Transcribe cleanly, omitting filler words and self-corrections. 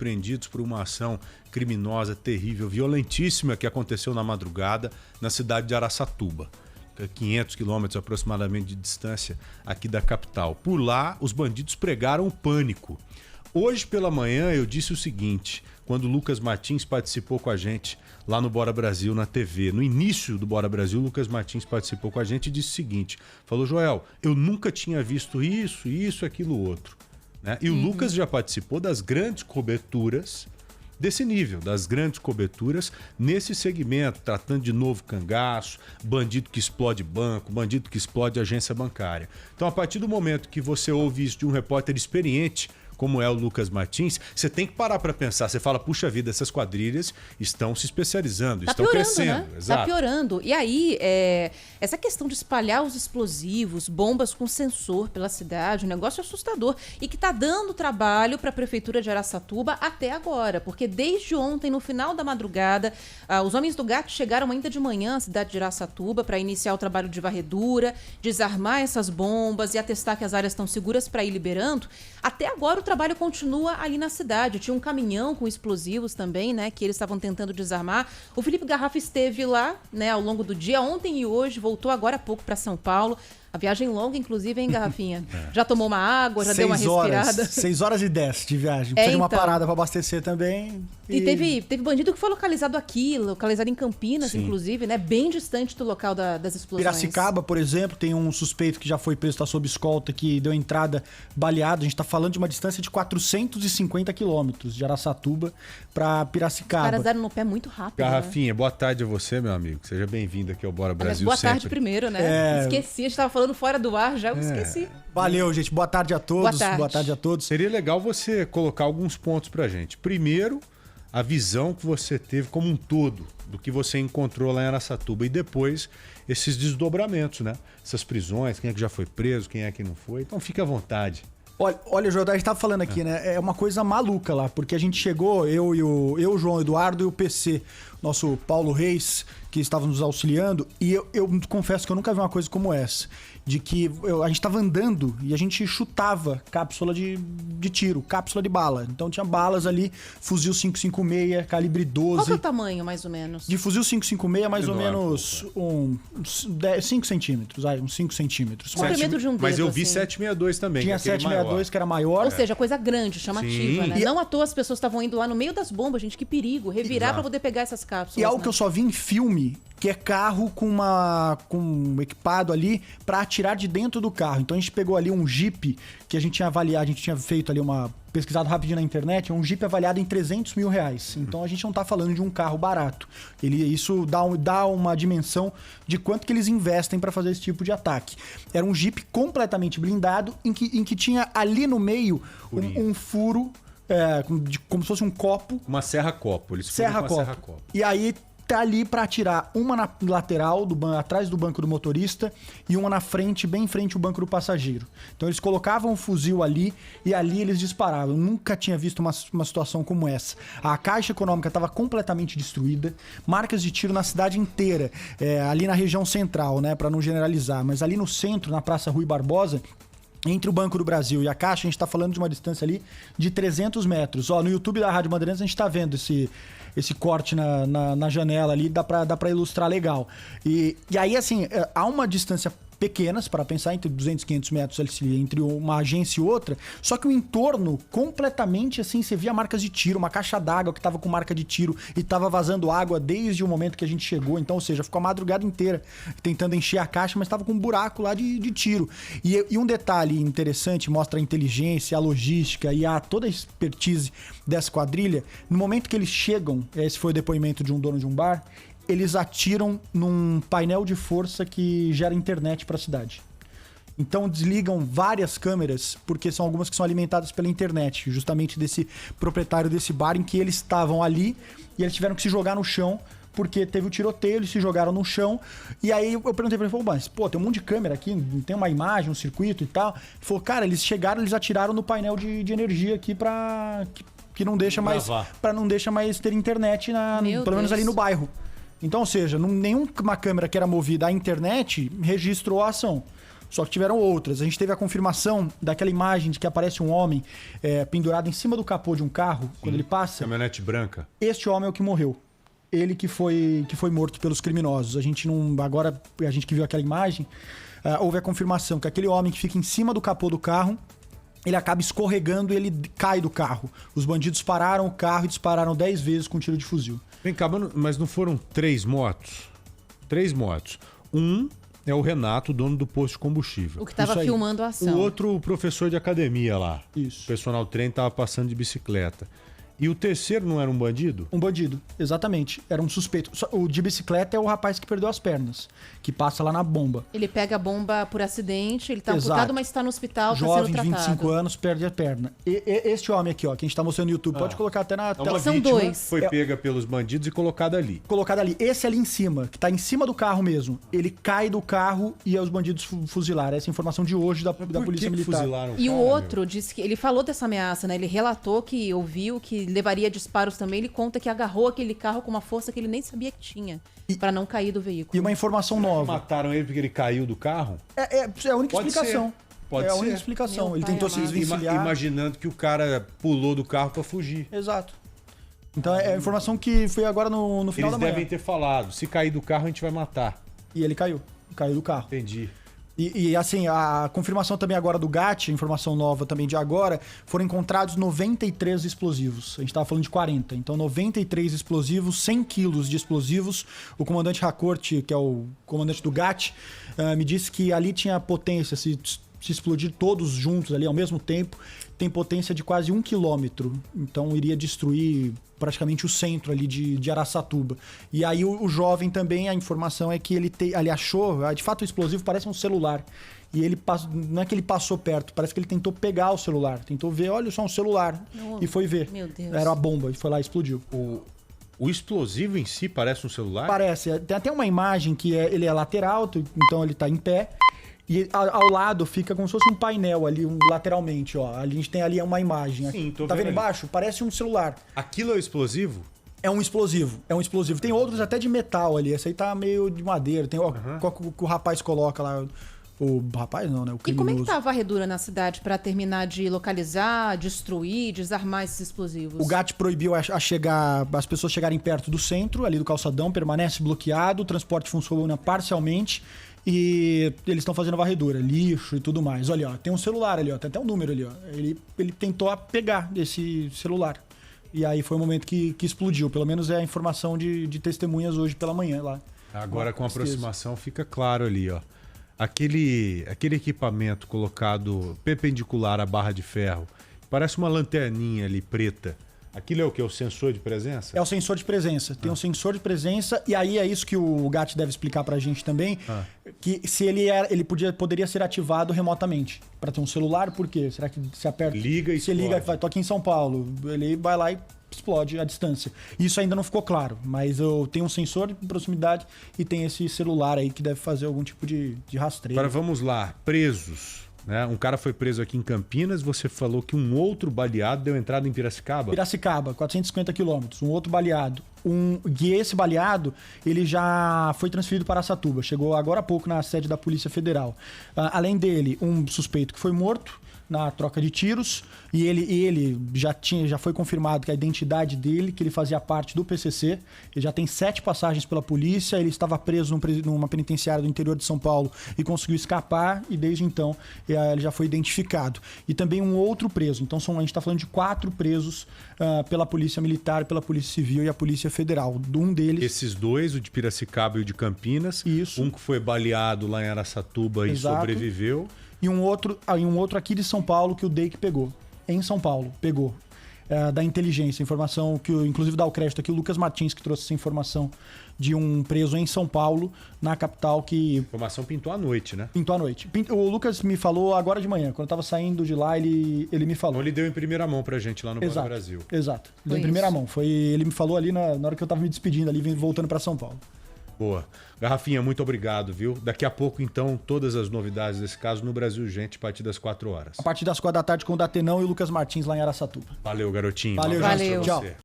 prendidos por uma ação criminosa, terrível, violentíssima que aconteceu na madrugada na cidade de Araçatuba. 500 quilômetros aproximadamente de distância aqui da capital. Por lá, os bandidos pregaram o pânico. Hoje pela manhã eu disse o seguinte, quando o Lucas Martins participou com a gente lá no Bora Brasil, na TV. No início do Bora Brasil, o Lucas Martins participou com a gente e disse o seguinte, falou, Joel, eu nunca tinha visto isso, aquilo, outro. Né? E o Lucas já participou das grandes coberturas desse nível, das grandes coberturas nesse segmento, tratando de novo cangaço, bandido que explode banco, bandido que explode agência bancária. Então, a partir do momento que você ouve isso de um repórter experiente, como é o Lucas Martins, você tem que parar para pensar. Você fala, puxa vida, essas quadrilhas estão se especializando, estão crescendo. Né? Exato. Tá piorando. E aí, essa questão de espalhar os explosivos, bombas com sensor pela cidade, um negócio assustador. E que tá dando trabalho para a Prefeitura de Araçatuba até agora. Porque desde ontem, no final da madrugada, os homens do GAT chegaram ainda de manhã à cidade de Araçatuba para iniciar o trabalho de varredura, desarmar essas bombas e atestar que as áreas estão seguras para ir liberando. Até agora, o trabalho continua ali na cidade. Tinha um caminhão com explosivos também, né, que eles estavam tentando desarmar. O Felipe Garrafa esteve lá, né, ao longo do dia, ontem e hoje, voltou agora há pouco para São Paulo. A viagem longa, inclusive, hein, Garrafinha? Já tomou uma água, já deu uma respirada. 6h10 de viagem. Precisa de uma parada para abastecer também. E teve bandido que foi localizado aqui, localizado em Campinas, sim, inclusive, né? Bem distante do local das explosões. Piracicaba, por exemplo, tem um suspeito que já foi preso, está sob escolta, que deu entrada baleado. A gente está falando de uma distância de 450 quilômetros de Araçatuba para Piracicaba. Os caras deram no pé muito rápido. Garrafinha, né? Boa tarde a você, meu amigo. Seja bem-vindo aqui ao Bora Brasil. Boa sempre. Tarde primeiro, né? Esqueci, a gente estava falando fora do ar já, eu esqueci. Valeu, gente. Boa tarde a todos. Boa tarde a todos. Seria legal você colocar alguns pontos pra gente. Primeiro, a visão que você teve como um todo do que você encontrou lá em Araçatuba e depois esses desdobramentos, né? Essas prisões, quem é que já foi preso, quem é que não foi. Então fique à vontade. Olha, Jordão, a gente tava falando aqui, né? É uma coisa maluca lá, porque a gente chegou, eu, João Eduardo e o PC, nosso Paulo Reis, que estava nos auxiliando, e eu confesso que eu nunca vi uma coisa como essa. De que a gente tava andando e a gente chutava cápsula de tiro, cápsula de bala. Então tinha balas ali, fuzil 5.56, calibre 12. Qual que é o tamanho, mais ou menos? De fuzil 5.56, mais ou menos uns 5 centímetros, uns 5 centímetros. O comprimento de um dedo, mas eu vi assim. 762 também. Tinha 762, que era maior. Ou seja, coisa grande, chamativa, né? Não à toa as pessoas estavam indo lá no meio das bombas, gente, que perigo. Revirar pra poder pegar essas cápsulas. E algo que eu só vi em filme, que é carro com um equipado ali pra atirar de dentro do carro. Então a gente pegou ali um Jeep que a gente tinha avaliado, a gente tinha feito ali pesquisado rapidinho na internet, um Jeep avaliado em R$300 mil. Então a gente não tá falando de um carro barato. Isso dá uma dimensão de quanto que eles investem para fazer esse tipo de ataque. Era um Jeep completamente blindado, em que tinha ali no meio um furo, como se fosse um copo. Uma serra-copo. Eles foram com uma serra-copo. E aí tá ali para atirar uma na lateral, atrás do banco do motorista, e uma na frente, bem em frente ao banco do passageiro. Então eles colocavam o fuzil ali e ali eles disparavam. Eu nunca tinha visto uma situação como essa. A Caixa Econômica estava completamente destruída, marcas de tiro na cidade inteira, ali na região central, né, para não generalizar, mas ali no centro, na Praça Rui Barbosa, entre o Banco do Brasil e a Caixa, a gente tá falando de uma distância ali de 300 metros. No YouTube da Rádio Bandeirantes a gente tá vendo esse corte na janela ali, dá pra ilustrar legal. E aí, assim, há uma distância pequenas, para pensar, entre 200 e 500 metros ali, entre uma agência e outra, só que o entorno completamente, assim, você via marcas de tiro, uma caixa d'água que tava com marca de tiro e tava vazando água desde o momento que a gente chegou, então, ou seja, ficou a madrugada inteira tentando encher a caixa, mas tava com um buraco lá de tiro. E um detalhe interessante, mostra a inteligência, a logística e toda a expertise dessa quadrilha, no momento que eles chegam, esse foi o depoimento de um dono de um bar, eles atiram num painel de força que gera internet para a cidade. Então desligam várias câmeras, porque são algumas que são alimentadas pela internet, justamente desse proprietário desse bar, em que eles estavam ali e eles tiveram que se jogar no chão, porque teve o tiroteio, eles se jogaram no chão. E aí eu perguntei pra ele, mas tem um monte de câmera aqui, tem uma imagem, um circuito e tal. Ele falou, cara, eles chegaram, eles atiraram no painel de energia aqui que não deixa mais, para não deixar mais ter internet, pelo menos ali no bairro. Então, ou seja, nenhuma câmera que era movida à internet registrou a ação. Só que tiveram outras. A gente teve a confirmação daquela imagem de que aparece um homem pendurado em cima do capô de um carro, quando ele passa. Caminhonete branca. Este homem é o que morreu. Ele que foi morto pelos criminosos. A gente não... Agora, a gente que viu aquela imagem, houve a confirmação que aquele homem que fica em cima do capô do carro, ele acaba escorregando e ele cai do carro. Os bandidos pararam o carro e dispararam 10 vezes com tiro de fuzil. Vem cá, mas não foram 3 motos? 3 motos. Um é o Renato, dono do posto de combustível. O que estava filmando a ação. O outro, o professor de academia lá. Isso. O personal trainer estava passando de bicicleta. E o terceiro não era um bandido? Um bandido, exatamente. Era um suspeito. O de bicicleta é o rapaz que perdeu as pernas, que passa lá na bomba. Ele pega a bomba por acidente, ele tá Exato. amputado, mas está no hospital, Jovem, tá sendo de tratado. 25 anos, perde a perna. Este homem aqui, ó, que a gente tá mostrando no YouTube, pode colocar até na tela. São vítima 2. foi pega pelos bandidos e colocada ali. Colocado ali. Esse ali em cima, que tá em cima do carro mesmo. Ele cai do carro e os bandidos fuzilaram. Essa é a informação de hoje da Polícia Militar. Fuzilaram E o o cara, outro disse que ele falou dessa ameaça, né? Ele relatou que ouviu que levaria disparos também. Ele conta que agarrou aquele carro com uma força que ele nem sabia que tinha, pra não cair do veículo. E uma informação nova. Mataram ele porque ele caiu do carro? É a única Pode explicação. ser. Pode é a ser. única explicação. Meu Ele pai tentou se amado. desvencilhar. Imaginando que o cara pulou do carro pra fugir. Exato. Então é a informação que foi agora no final Eles da manhã. devem ter falado, se cair do carro a gente vai matar. E ele caiu. Caiu do carro. Entendi. E assim, a confirmação também agora do GAT, informação nova também de agora, foram encontrados 93 explosivos. A gente estava falando de 40. Então, 93 explosivos, 100 quilos de explosivos. O comandante Racorte, que é o comandante do GAT, me disse que ali tinha potência, se explodir todos juntos ali ao mesmo tempo, tem potência de quase 1 quilômetro. Então, iria destruir praticamente o centro ali de Araçatuba. E aí o jovem também, a informação é que ele achou, de fato o explosivo parece um celular. E ele não é que ele passou perto, parece que ele tentou pegar o celular, tentou ver, olha só um celular, e foi ver. Meu Deus. Era a bomba, e foi lá e explodiu. O explosivo em si parece um celular? Parece, tem até uma imagem que ele é lateral, então ele tá em pé. E ao lado fica como se fosse um painel ali, lateralmente, ó. A gente tem ali uma imagem. Sim, tô tá vendo vendo embaixo? Parece um celular. Aquilo é o explosivo? É um explosivo, é um explosivo. Tem outros até de metal ali, esse aí tá meio de madeira. Tem qual que o rapaz coloca lá. O rapaz não, né? O E criminoso. como é que tá a varredura na cidade pra terminar de localizar, destruir, desarmar esses explosivos? O GAT proibiu as pessoas chegarem perto do centro, ali do calçadão, permanece bloqueado, o transporte funciona parcialmente e eles estão fazendo varredura, lixo e tudo mais. Olha, ó, tem um celular ali, ó, tem até um número ali, ó. Ele tentou pegar esse celular. E aí foi o momento que explodiu. Pelo menos é a informação de testemunhas hoje pela manhã lá. Agora com a aproximação fica claro ali, ó. Aquele equipamento colocado perpendicular à barra de ferro, parece uma lanterninha ali preta. Aquilo é o que? O sensor de presença? É o sensor de presença. Tem um sensor de presença e aí é isso que o GAT deve explicar pra gente também, que se ele poderia ser ativado remotamente. Pra ter um celular, por quê? Será que se aperta? Liga e se liga, tô aqui em São Paulo, ele vai lá e explode à distância. Isso ainda não ficou claro, mas eu tenho um sensor de proximidade e tem esse celular aí que deve fazer algum tipo de rastreio. Agora vamos lá, presos. Né? Um cara foi preso aqui em Campinas, você falou que um outro baleado deu entrada em Piracicaba? Piracicaba, 450 quilômetros, um outro baleado. E esse baleado, ele já foi transferido para Araçatuba, chegou agora há pouco na sede da Polícia Federal. Além dele, um suspeito que foi morto na troca de tiros, e ele já foi confirmado que a identidade dele, que ele fazia parte do PCC, ele já tem 7 passagens pela polícia, ele estava preso numa penitenciária do interior de São Paulo e conseguiu escapar, e desde então ele já foi identificado. E também um outro preso, então a gente está falando de 4 presos pela Polícia Militar, pela Polícia Civil e a Polícia Federal. Um deles... Esses dois, o de Piracicaba e o de Campinas. Isso. Um que foi baleado lá em Araçatuba e Exato. sobreviveu. E um outro aqui de São Paulo que o DEIC pegou. Em São Paulo, pegou. Da inteligência, informação que inclusive dá o crédito aqui, o Lucas Martins, que trouxe essa informação de um preso em São Paulo, na capital, que... Informação pintou à noite, né? Pintou à noite. O Lucas me falou agora de manhã, quando eu tava saindo de lá, ele me falou. Então ele deu em primeira mão pra gente lá no Banco Brasil. Exato. Deu Foi em primeira isso. mão. Ele me falou ali na hora que eu tava me despedindo, ali voltando pra São Paulo. Boa. Garrafinha, muito obrigado, viu? Daqui a pouco, então, todas as novidades desse caso no Brasil Gente, a partir das 4 horas. A partir das 4 da tarde com o Datenão e o Lucas Martins lá em Araçatuba. Valeu, garotinho. Valeu, Um abraço gente. pra Tchau. você.